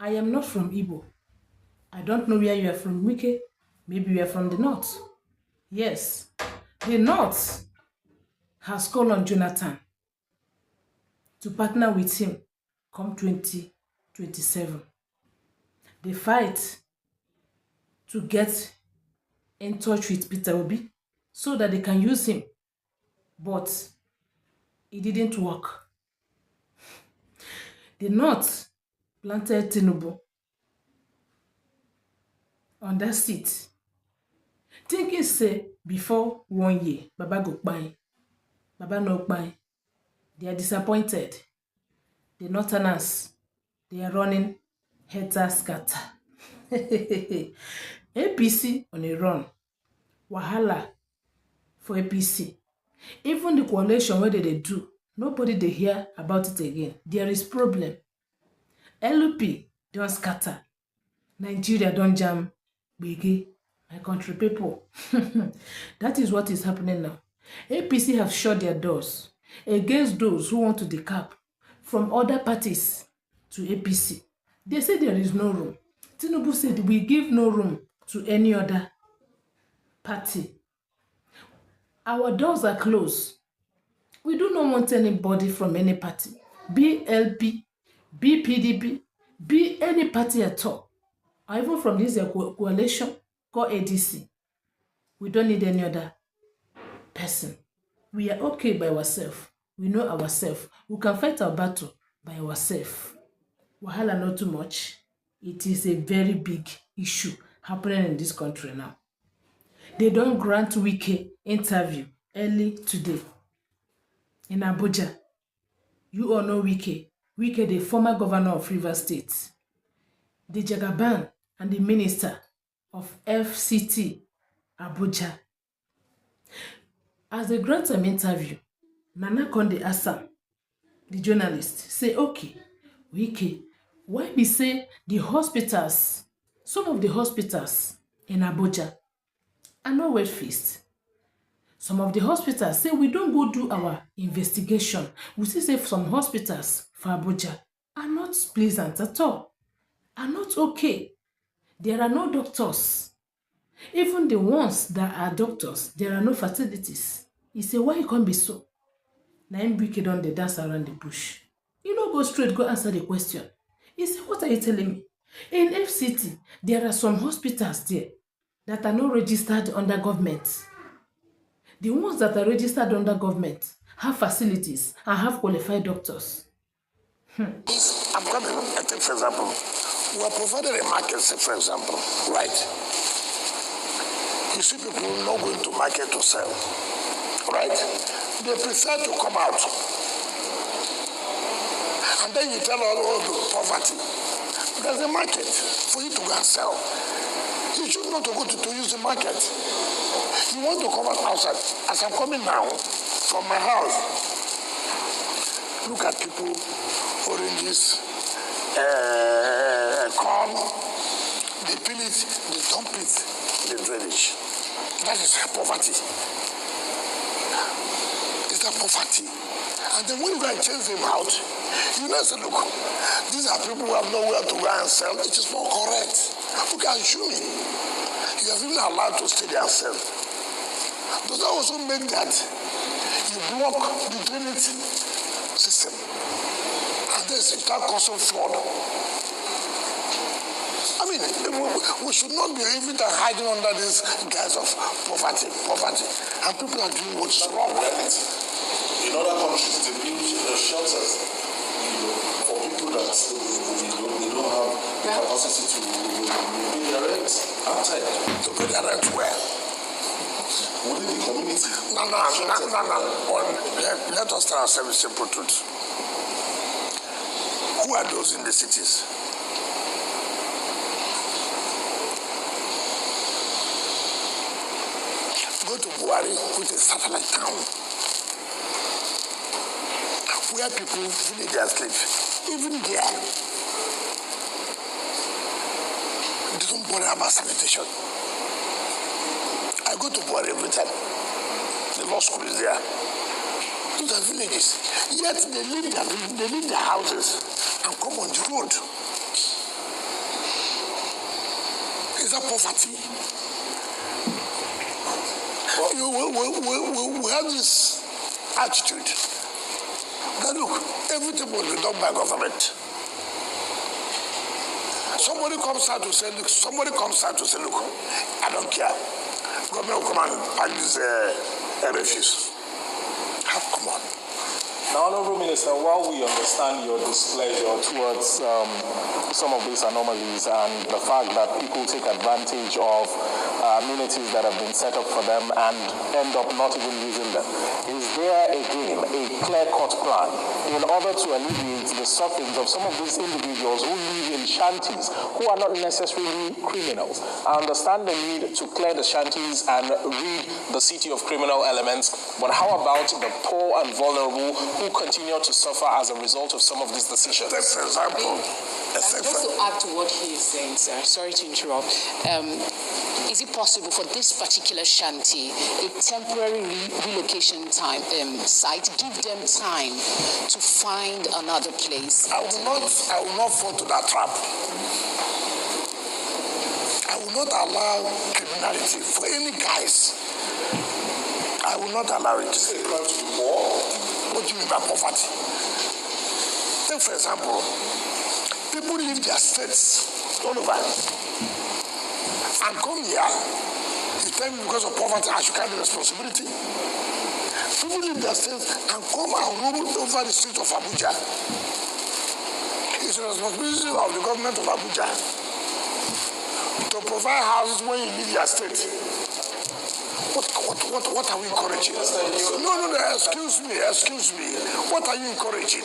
I am not from Igbo. I don't know where you are from, Wike. Maybe you are from the north. Yes, the north has called on Jonathan to partner with him come 2027. They fight to get in touch with Peter Obi so that they can use him. But it didn't work. The North planted Tinubu on that seat, thinking say before 1 year, Baba go buy. Baba no buy. They are disappointed. The Northerners, they are running heads scatter. APC on a run. Wahala for APC. Even the coalition where they do, nobody they hear about it again. There is problem. LP don't scatter. Nigeria don't jam. Biggie, my country people. That is what is happening now. APC have shut their doors against those who want to decap from other parties to APC. They say there is no room. Tinubu said we give no room to any other party. Our doors are closed. We do not want anybody from any party, be LP, be PDP, be any party at all, or even from this coalition called ADC. We don't need any other person. We are okay by ourselves. We know ourselves. We can fight our battle by ourselves. Wahala not too much. It is a very big issue happening in this country now. They don't grant Wike interview early today in Abuja. You all know Wike. Wike, the former governor of Rivers State, the Jagaban and the minister of FCT Abuja. As they grant him interview, Nana Konde Assam, the journalist, say, okay, Wike, why we say the hospitals, some of the hospitals in Abuja are not well fixed. Some of the hospitals say we don't go do our investigation. We see say some hospitals for Abuja are not pleasant at all, are not okay. There are no doctors. Even the ones that are doctors, there are no facilities. He say, why it can't be so? Now him Wike don dey dance around the bush. You no go straight, go answer the question. He say, what are you telling me? In FCT, there are some hospitals there that are not registered under government. The ones that are registered under government have facilities and have qualified doctors. I'm coming. I take, for example, we are provided a market, say, for example, right? You see people not going to market to sell, right? They prefer to come out. And then you tell all the poverty. There's a market for you to go and sell. You should not go to use the market. You want to come out outside. As I'm coming now from my house, look at people, oranges, corn, they peel it, they dump it in the drainage. That is poverty. Is that poverty? And then when you go and change them out, you know, say, look, these are people who have nowhere to go and sell. It is not correct. Okay, assuming you have even allowed to stay there and sell. Does that also make that you block the drainage system? And then start causing flood. I mean, we should not be even hiding under this guise of poverty. And people are doing what's wrong with it. In other countries, they build shelters, for people that they don't have the capacity to pay their rent outside. To pay their rent where? Within the community. No. Let us tell ourselves a simple truth. Who are those in the cities? Go to Buhari, which is satellite town, where people villagers live. Even there, they don't bother about sanitation. I go to Buhari every time. The law school is there. Those are villages. Yet they leave their houses and come on the road. Is that poverty? We have this attitude that look, everything will be done by government. Somebody comes out to say, look, I don't care. Government will come and pack this refuse. Come on. Now, Honourable Minister, while we understand your displeasure towards some of these anomalies and the fact that people take advantage of amenities that have been set up for them and end up not even using them, is there again a clear-cut plan in order to alleviate the sufferings of some of these individuals who live in shanties, who are not necessarily criminals? I understand the need to clear the shanties and rid the city of criminal elements, but how about the poor and vulnerable who continue to suffer as a result of some of these decisions? Just to add to what he is saying, sir, sorry to interrupt. Is it possible for this particular shanty, a temporary relocation site, give them time to find another place? I will not fall to that trap. I will not allow criminality for any guise. I will not allow it. What do you mean by poverty? Take for example, people leave their states all over and come here. You tell me because of poverty I should carry the responsibility. People leave their states and come and rule over the street of Abuja. It's the responsibility of the government of Abuja to provide houses when you leave your state. What are we encouraging? No, excuse me. What are you encouraging?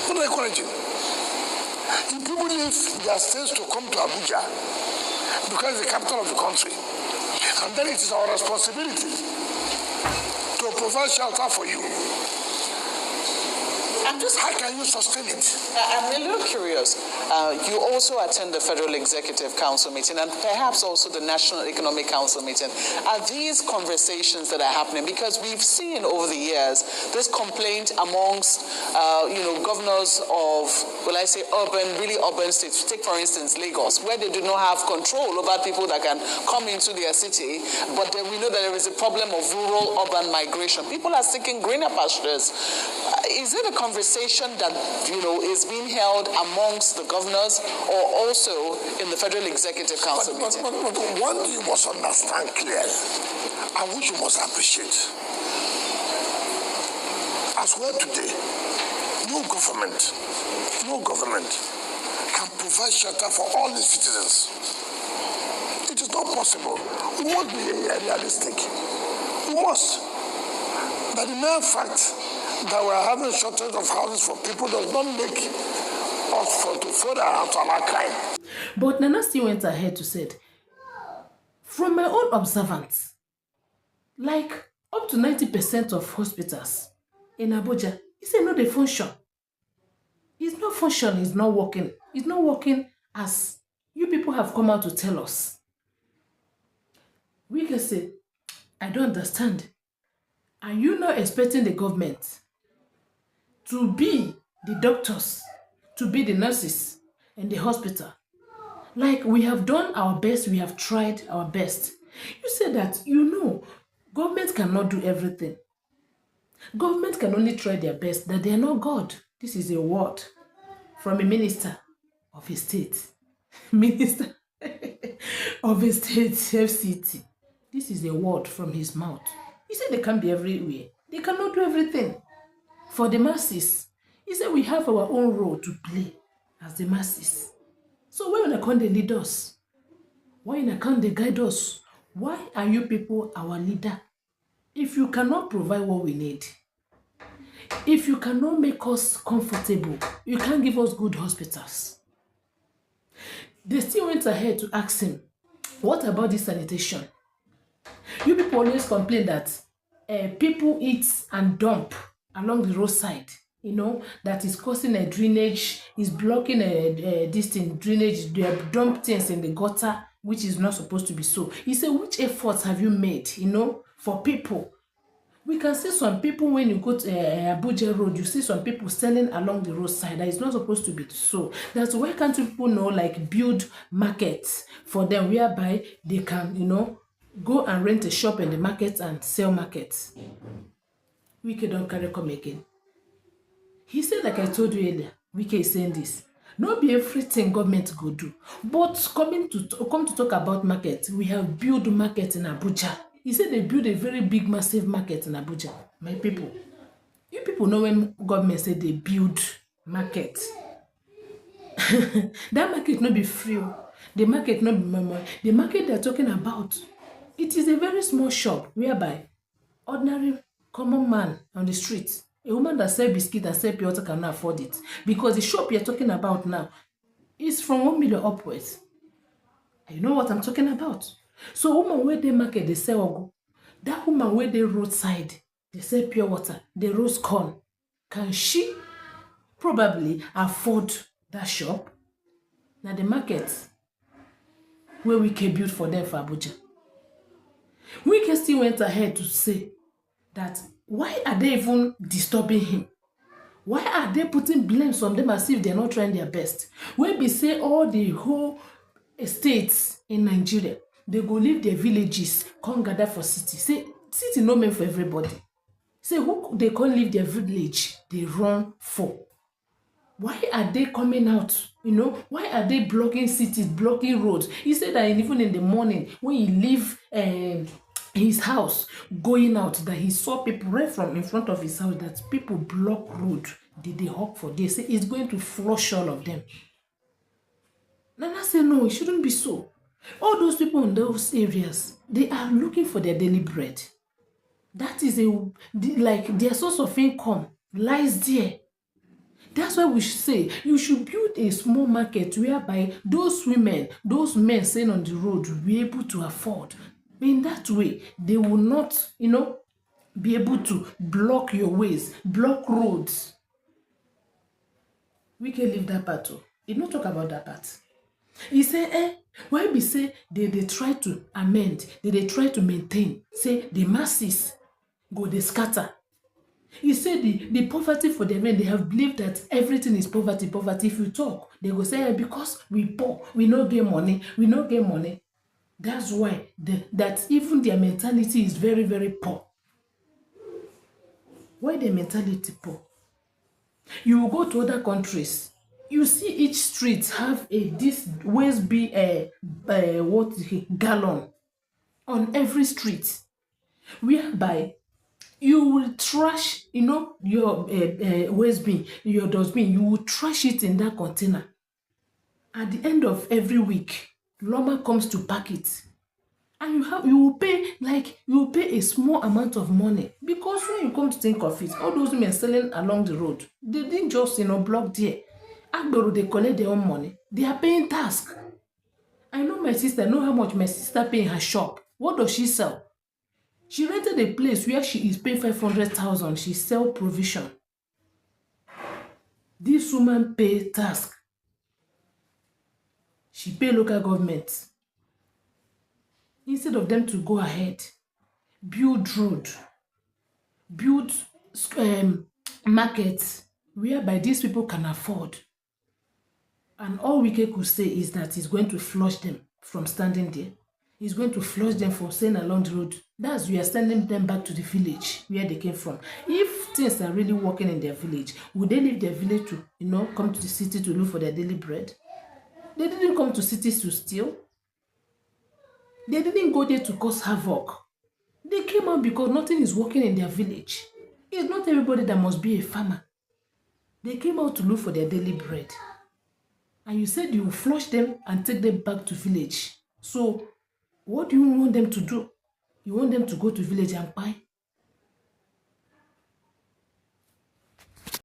What are you encouraging? If people leave their states to come to Abuja because it's the capital of the country, and then it is our responsibility to provide shelter for you. How can you sustain it? I'm a little curious. You also attend the Federal Executive Council meeting and perhaps also the National Economic Council meeting. Are these conversations that are happening? Because we've seen over the years this complaint amongst, governors of, really urban states. Take, for instance, Lagos, where they do not have control over people that can come into their city, but then we know that there is a problem of rural-urban migration. People are seeking greener pastures. Is it a conversation that, is being held amongst the governors or also in the Federal Executive Council meeting? But one thing you must understand clearly, and which you must appreciate. As well today, no government can provide shelter for all the citizens. It is not possible. We must be realistic. We must. But the mere fact that we are having shortage of houses for people does not make us to further out to our crime. But Nana still went ahead to say, from my own observance, like up to 90% of hospitals in Abuja, he said no, they function. It's not functioning, it's not working. It's not working as you people have come out to tell us. We can say, I don't understand. Are you not expecting the government to be the doctors, to be the nurses in the hospital? Like, we have done our best, we have tried our best. You say that, government cannot do everything. Government can only try their best, that they are not God. This is a word from a minister of a state. Minister of a state, FCT. This is a word from his mouth. He said they can be everywhere. They cannot do everything. For the masses, he said we have our own role to play as the masses. So why can't they lead us? Why can't they guide us? Why are you people our leader? If you cannot provide what we need, if you cannot make us comfortable, you can't give us good hospitals. They still went ahead to ask him, what about this sanitation? You people always complain that people eat and dump along the roadside, that is causing a drainage, is blocking drainage, they dump things in the gutter, which is not supposed to be so. He said, which efforts have you made, for people We can see some people when you go to Abuja road, you see some people selling along the roadside. That is not supposed to be so. That's why can't people know, like, build markets for them whereby they can, go and rent a shop in the market and sell markets. Wike don't carry come again. He said, like I told you earlier, Wike is saying this. No be everything government go do. But come to talk about market, we have built market in Abuja. He said they build a very big, massive market in Abuja. My people, you people know when government say they build market. That market not be free. The market not be money. The market they're talking about, it is a very small shop whereby ordinary common man on the street, a woman that sell biscuit and sell pure water cannot afford it, because the shop you're talking about now is from 1 million upwards. You know what I'm talking about? So woman where they market, they sell ogo. That woman where they roadside, they sell pure water, they roast corn. Can she probably afford that shop? Now the market where Wike built for them for Abuja. Wike still went ahead to say that why are they even disturbing him? Why are they putting blames on them as if they're not trying their best? When we say all the whole states in Nigeria, they go leave their villages, come gather for city. Say, city no meant for everybody. Say, who they can't leave their village, they run for. Why are they coming out? Why are they blocking cities, blocking roads? He said that even in the morning, when he leave his house, going out, that he saw people right from in front of his house, that people block road. They hawk for this. Say it's going to flush all of them. Nana said, no, it shouldn't be so. All those people in those areas, they are looking for their daily bread. That is like their source of income lies there. That's why we should say you should build a small market whereby those women, those men staying on the road will be able to afford. In that way, they will not, be able to block your ways, block roads. We can leave that part too. He not talk about that part. He say, why we say they try to amend, they try to maintain, say the masses go they scatter. He said the poverty for them, they have believed that everything is poverty. If you talk, they go say, because we poor, we no get money. That's why that even their mentality is very, very poor. Why their mentality poor? You will go to other countries, you see each street have this waste be gallon on every street, whereby you will trash, your waste bin, your dustbin, you will trash it in that container. At the end of every week, Loma comes to pack it. And you will pay a small amount of money, because when you come to think of it, all those men selling along the road, they didn't just block there. Agbero, they collect their own money. They are paying tax. I know my sister, know how much my sister pay in her shop. What does she sell? She rented a place where she is paying 500,000. She sell provision. This woman pay tax. She pay local government. Instead of them to go ahead, build road, build markets whereby these people can afford. And all Wike could say is that he's going to flush them from standing there. He's going to flush them from staying along the road. That's we are sending them back to the village where they came from. If things are really working in their village, would they leave their village to, come to the city to look for their daily bread? They didn't come to cities to steal. They didn't go there to cause havoc. They came out because nothing is working in their village. It's not everybody that must be a farmer. They came out to look for their daily bread. And you said you will flush them and take them back to village. So, what do you want them to do? You want them to go to village and buy?